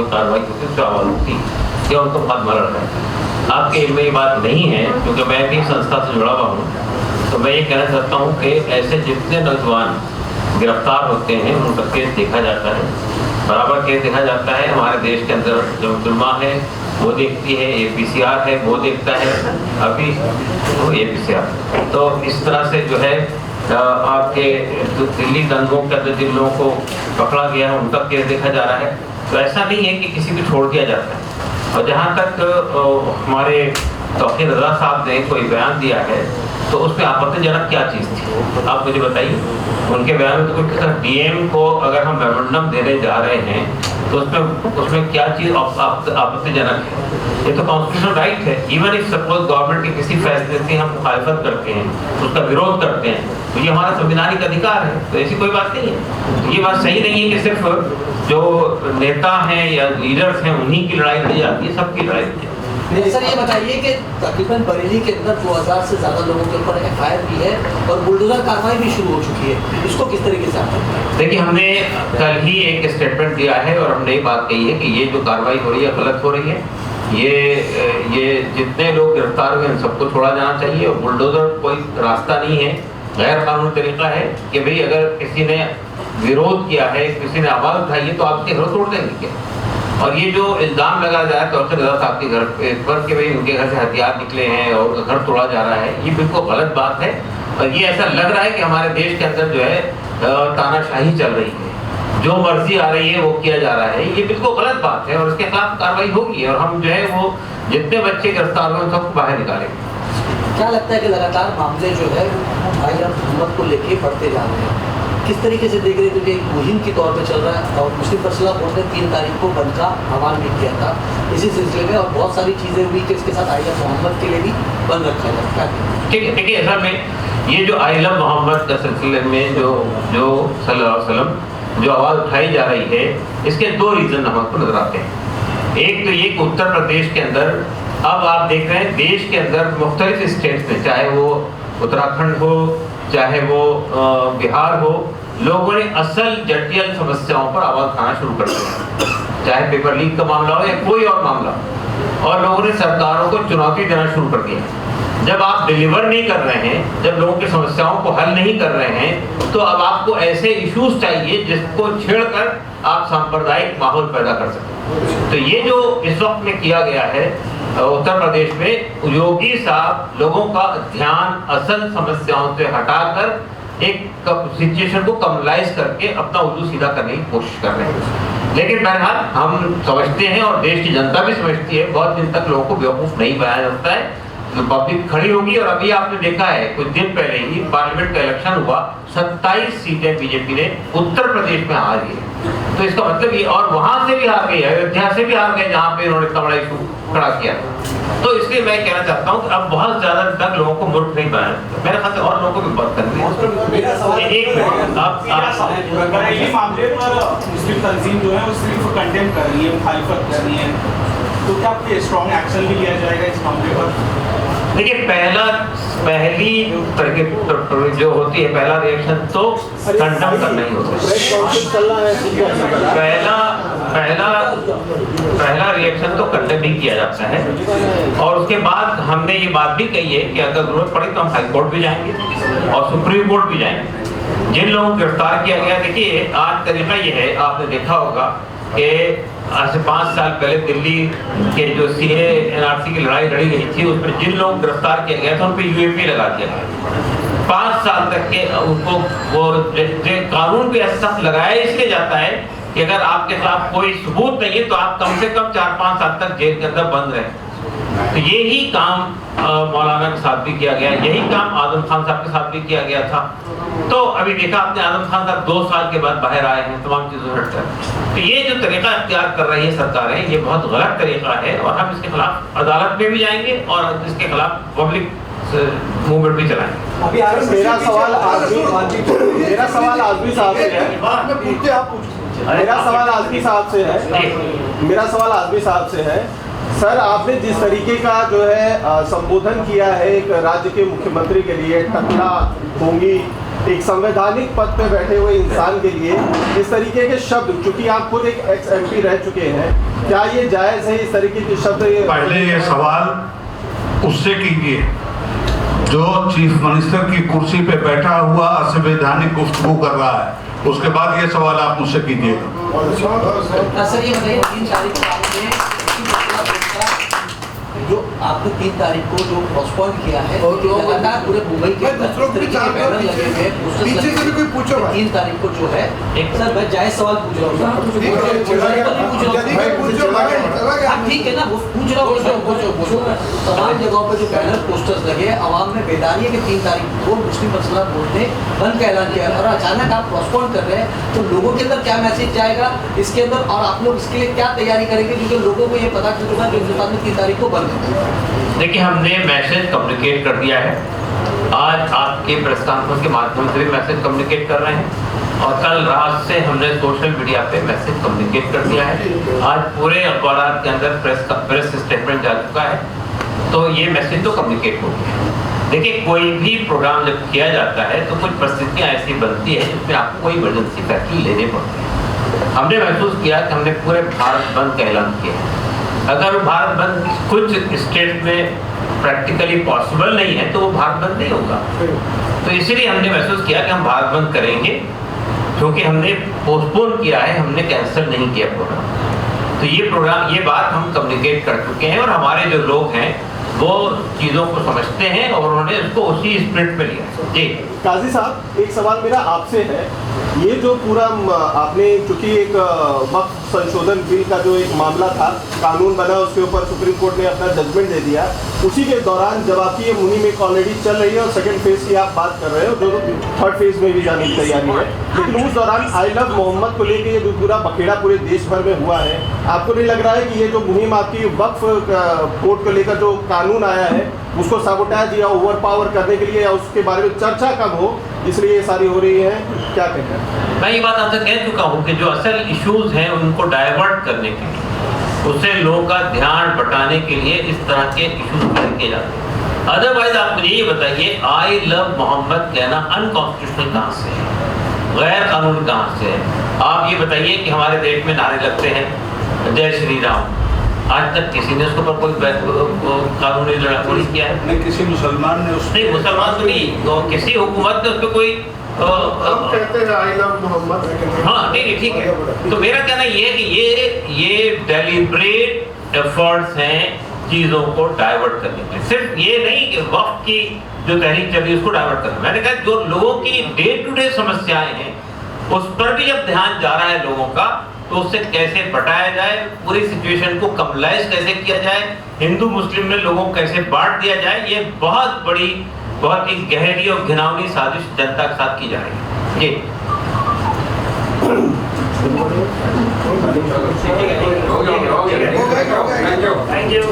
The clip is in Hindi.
कार्रवाई होती है उससे आवाज होती है या उनको बहुत मर रहा है। आपके में ये बात नहीं है, क्योंकि मैं भी संस्था से जुड़ा हुआ हूँ, तो मैं ये कहना चाहता हूँ कि ऐसे जितने नौजवान गिरफ्तार होते हैं उनका केस देखा जाता है, बराबर केस देखा जाता है। हमारे देश के अंदर जो मुसलमा है वो देखती है, APCR है वो देखता है, अभी तो APCR। तो इस तरह से जो है आपके दिल्ली दंगों के अंदर जिन लोगों को पकड़ा गया है उनका केस देखा जा रहा है। तो ऐसा नहीं है कि किसी को छोड़ दिया जाता है। और जहाँ तक हमारे तौकीर रज़ा साहब ने कोई बयान दिया है तो उसमें आपत्तिजनक क्या चीज़ थी, आप मुझे बताइए। उनके बयान में तो कोई DM को अगर हम मेमोरेंडम देने जा रहे हैं तो उसमें क्या चीज़ आपत्तिजनक है? ये तो कॉन्स्टिट्यूशनल राइट है। इवन इफ सपोज गवर्नमेंट के किसी फैसले से हम मुखालफत करते हैं, उसका विरोध करते हैं, तो ये हमारा संवैधानिक अधिकार है, तो ऐसी कोई बात नहीं है। तो ये बात सही नहीं है कि सिर्फ जो नेता हैं या लीडर्स हैं उन्हीं की लड़ाई लड़ी जाती है, सबकी लड़ाई लड़ी जाती है। सर ये बताइए कि तकरीबन बरेली के अंदर 2000 से ज़्यादा लोगों के ऊपर FIR भी है और बुलडोजर कार्रवाई भी शुरू हो चुकी है, इसको किस तरीके से आप देखते हैं? देखिए, हमने कल ही एक स्टेटमेंट दिया है और हमने ये बात कही है कि ये जो कार्रवाई हो रही है गलत हो रही है। ये जितने लोग गिरफ्तार हुए हैं सबको छोड़ा जाना चाहिए। और बुलडोजर कोई रास्ता नहीं है, गैर कानूनी तरीका है कि भाई अगर किसी ने विरोध किया है, किसी ने आवाज़ उठाई है तो आपके घर तोड़ देंगे क्या? और ये जो इल्ज़ाम लगाया जा रहा है तौकीर रज़ा साहब के घर पर कि भाई उनके घर से हथियार निकले हैं और घर तोड़ा जा रहा है, ये बिल्कुल गलत बात है। और ये ऐसा लग रहा है कि हमारे देश के अंदर जो है तानाशाही चल रही है, जो मर्जी आ रही है वो किया जा रहा है, ये बिल्कुल गलत बात है और इसके खिलाफ कार्रवाई होगी। और हम जो है वो जितने बच्चे गिरफ्तार हुए उन सबको बाहर निकालेंगे। क्या लगता है कि लगातार मामले जो है आईएम हुकूमत को लेके बढ़ते जा रहे हैं, किस तरीके से देख रहे हैं? क्योंकि एक मुहिम के तौर पे चल रहा है और मुस्लिम पर्सनल बोर्ड ने 3 तारीख को बंद का आह्वान भी किया था इसी सिलसिले में, और बहुत सारी चीज़ें हुई कि इसके साथ आईएम मोहम्मद के लिए भी बंद रखा जाए। क्या ठीक है, देखिए असल में ये जो आईएम मोहम्मद के सिलसिले में जो सल्लल्लाहु अलैहि वसल्लम जो आवाज़ उठाई जा रही है, इसके 2 रीज़न हमको नजर आते हैं। एक तो ये कि उत्तर प्रदेश के अंदर अब आप देख रहे हैं देश के अंदर मुख्तलिफ स्टेट्स में, चाहे वो उत्तराखंड हो चाहे वो बिहार हो, लोगों ने असल जटिल समस्याओं पर आवाज़ उठाना शुरू कर दिया, चाहे पेपर लीक का मामला हो या कोई और मामला हो। और लोगों ने सरकारों को चुनौती देना शुरू कर दिया। जब आप डिलीवर नहीं कर रहे हैं, जब लोगों की समस्याओं को हल नहीं कर रहे हैं, तो अब आपको ऐसे इश्यूज चाहिए जिसको छेड़कर आप सांप्रदायिक माहौल पैदा कर सकें। तो ये जो इस वक्त में किया गया है उत्तर प्रदेश में, योगी साहब लोगों का ध्यान असल समस्याओं से हटाकर एक सिचुएशन को कमलाइज करके अपना उल्लू सीधा करने की कोशिश कर रहे हैं। लेकिन बहरहाल हम समझते हैं और देश की जनता भी समझती है, बहुत दिन तक लोगों को बेवकूफ़ नहीं बनाया जाता है, तो पब्लिक खड़ी होगी। और अभी आपने देखा है कुछ दिन पहले ही पार्लियामेंट का इलेक्शन हुआ, 27 सीटें बीजेपी ने उत्तर प्रदेश में हारी है। तो इसका मतलब ये, और वहां से भी हार गई, अयोध्या से भी हार गए जहां पे इन्होंने इतना बड़ा इशू खड़ा किया। तो इसलिए मैं कहना चाहता हूँ कि अब बहुत ज्यादा तक लोगों को मूर्ख नहीं बनाया, मेरे ख्याल से और लोगों को भी बात करनी है। ये मामले पर मुस्लिम तंजीम जो है वो सिर्फ कंडेम कर रही है, मुखालिफत कर रही है, तो क्या स्ट्रॉन्ग एक्शन भी लिया जाएगा इस मामले पर? देखिए, पहली जो होती है, पहला रिएक्शन तो कंडम करना ही होता है। पहला रिएक्शन तो कंडम ही किया जाता है। और उसके बाद हमने ये बात भी कही है कि अगर जरूरत पड़े तो हम हाई कोर्ट भी जाएंगे और सुप्रीम कोर्ट भी जाएंगे। जिन लोगों को गिरफ्तार किया गया, देखिए आज तरीका ये है, आपने देखा होगा कि आज से 5 साल पहले दिल्ली के जो CA NRC की लड़ाई लड़ी गई थी, उसमें जिन लोग गिरफ्तार किया गया था उन पर UAP लगा दिया गया। 5 साल तक के उनको वो कानून भी ऐसा सख्त लगाया इसलिए जाता है कि अगर आपके खिलाफ कोई सबूत नहीं है तो आप कम से कम 4-5 साल तक जेल के अंदर बंद रहे। तो यही काम मौलाना के साथ भी किया गया, यही काम आजम खान साहब के साथ भी किया गया था। तो अभी देखा आपने, आजम खान साहब 2 साल के बाद बाहर आए हैं तमाम चीज़ों से हटकर। तो ये जो तरीका इख्तियार कर रही है सरकारें, ये बहुत गलत तरीका है और हम इसके खिलाफ अदालत में भी जाएंगे और इसके खिलाफ पब्लिक मूवमेंट भी चलाएंगे। अभी मेरा सवाल आजमी साहब से है। मेरा सवाल आजमी साहब से है। सर, आपने जिस तरीके का जो है संबोधन किया है एक राज्य के मुख्यमंत्री के लिए, टकला, ढोंगी एक संवैधानिक पद पे बैठे हुए इंसान के लिए इस तरीके के शब्द, चूंकि आप खुद एक एक्स MP रह चुके हैं, क्या ये जायज़ है इस तरीके के शब्द? पहले ये सवाल उससे कीजिए जो चीफ मिनिस्टर की कुर्सी पे बैठा हुआ असंवैधानिक गुफ्तगू कर रहा है, उसके बाद ये सवाल आप मुझसे कीजिएगा। सर ये बताइए 3 तारीख को आपने जो आपने 3 तारीख को जो पोस्टपोन किया है, लगातार पूरे मुंबई के बैनर लगे हुए हैं, पीछे से भी कोई पूछो भाई। 3 तारीख को जो है एक सर मैं जायज सवाल पूछ रहा हूँ, ठीक है ना, वो पूछ रहा हूँ। तमाम जगहों पर जो बैनर पोस्टर्स लगे, आवाम में बेदारी है कि 3 तारीख को मुस्लिम पर्सनल बोर्ड ने बंद का ऐलान किया और अचानक आप पोस्टपोन कर रहे हैं, तो लोगों के अंदर क्या मैसेज जाएगा इसके अंदर, और आप लोग इसके लिए क्या तैयारी करेंगे क्योंकि लोगों को ये पता चल चुका है कि हिंदुस्तान में 3 तारीख को बंद है। देखिए, हमने मैसेज कम्युनिकेट कर दिया है, आज आपके प्रेस कॉन्फ्रेंस के माध्यम से भी मैसेज कम्युनिकेट कर रहे हैं और कल रात से हमने सोशल मीडिया पे मैसेज कम्युनिकेट कर दिया है। आज पूरे अखबार के अंदर प्रेस स्टेटमेंट जा चुका है, तो ये मैसेज तो कम्युनिकेट हो गया। देखिए, कोई भी प्रोग्राम जब किया जाता है तो कुछ परिस्थितियाँ ऐसी बनती है जिसमें आपको कोई इमरजेंसी फैसले लेने पड़ते हैं। हमने महसूस किया कि हमने पूरे भारत बंद का ऐलान किया है। अगर वो भारत बंद कुछ स्टेट में प्रैक्टिकली पॉसिबल नहीं है तो वो भारत बंद नहीं होगा, तो इसीलिए हमने महसूस किया कि हम भारत बंद करेंगे, क्योंकि हमने पोस्टपोन किया है, हमने कैंसिल नहीं किया प्रोग्राम। तो ये प्रोग्राम, ये बात हम कम्युनिकेट कर चुके हैं और हमारे जो लोग हैं वो चीज़ों को समझते हैं और उन्होंने उसको उसी स्पिरिट में लिया। जी काजी साहब, एक सवाल मेरा आपसे है, ये जो पूरा आपने चूंकि एक वक्फ संशोधन बिल का जो एक मामला था, कानून बना, उसके ऊपर सुप्रीम कोर्ट ने अपना जजमेंट दे दिया, उसी के दौरान जब आपकी ये मुहिम एक ऑलरेडी चल रही है और सेकंड फेज की आप बात कर रहे हो, जो 3rd फेज में भी जाने की तैयारी है, लेकिन उस दौरान आई लव मोहम्मद को लेकर ये जो पूरा बखेड़ा पूरे देश भर में हुआ है, आपको नहीं लग रहा है कि ये जो मुहिम आपकी वक्फ कोर्ट को लेकर जो कानून आया है उसको साबोटाज या ओवर पावर करने के लिए या उसके बारे में चर्चा कम हो, इसलिए ये सारी हो रही है? क्या कहते हैं? मैं ये बात आपसे कह चुका हूँ कि जो असल इश्यूज हैं उनको डाइवर्ट करने के लिए, उससे लोगों का ध्यान बटाने के लिए इस तरह के इश्यूज किए जाते हैं। अदरवाइज आप मुझे ये बताइए, आई लव मोहम्मद कहना अनकॉन्स्टिट्यूशनल कहाँ से है, गैर कानूनी कहाँ से है? आप ये बताइए कि हमारे देश में नारे लगते हैं जय श्री राम, आज तक किसी ने उसके ऊपर कोई कानूनी लड़ाई नहीं किया है? नहीं, किसी मुसलमान ने उस नहीं, मुसलमान तो नहीं, तो किसी हुकूमत ने उस पर कोई हम कहते हैं आई लव मोहम्मद। हाँ ठीक है। तो मेरा कहना ये है कि ये डेलिब्रेट एफर्ट्स हैं चीज़ों को डाइवर्ट करने के लिए, सिर्फ ये नहीं कि वक्त की जो तहरीक चली उसको डाइवर्ट करना। मैंने कहा जो लोगों की डे टू डे समस्याएं हैं उस पर भी जब ध्यान जा रहा है लोगों का, तो उससे कैसे बटाया जाए, पूरी सिचुएशन को कमलाइज कैसे किया जाए, हिंदू मुस्लिम में लोगों को कैसे बांट दिया जाए, ये बहुत बड़ी, बहुत ही गहरी और घिनौनी साजिश जनता के साथ की जा रही है। जी थैंक यू।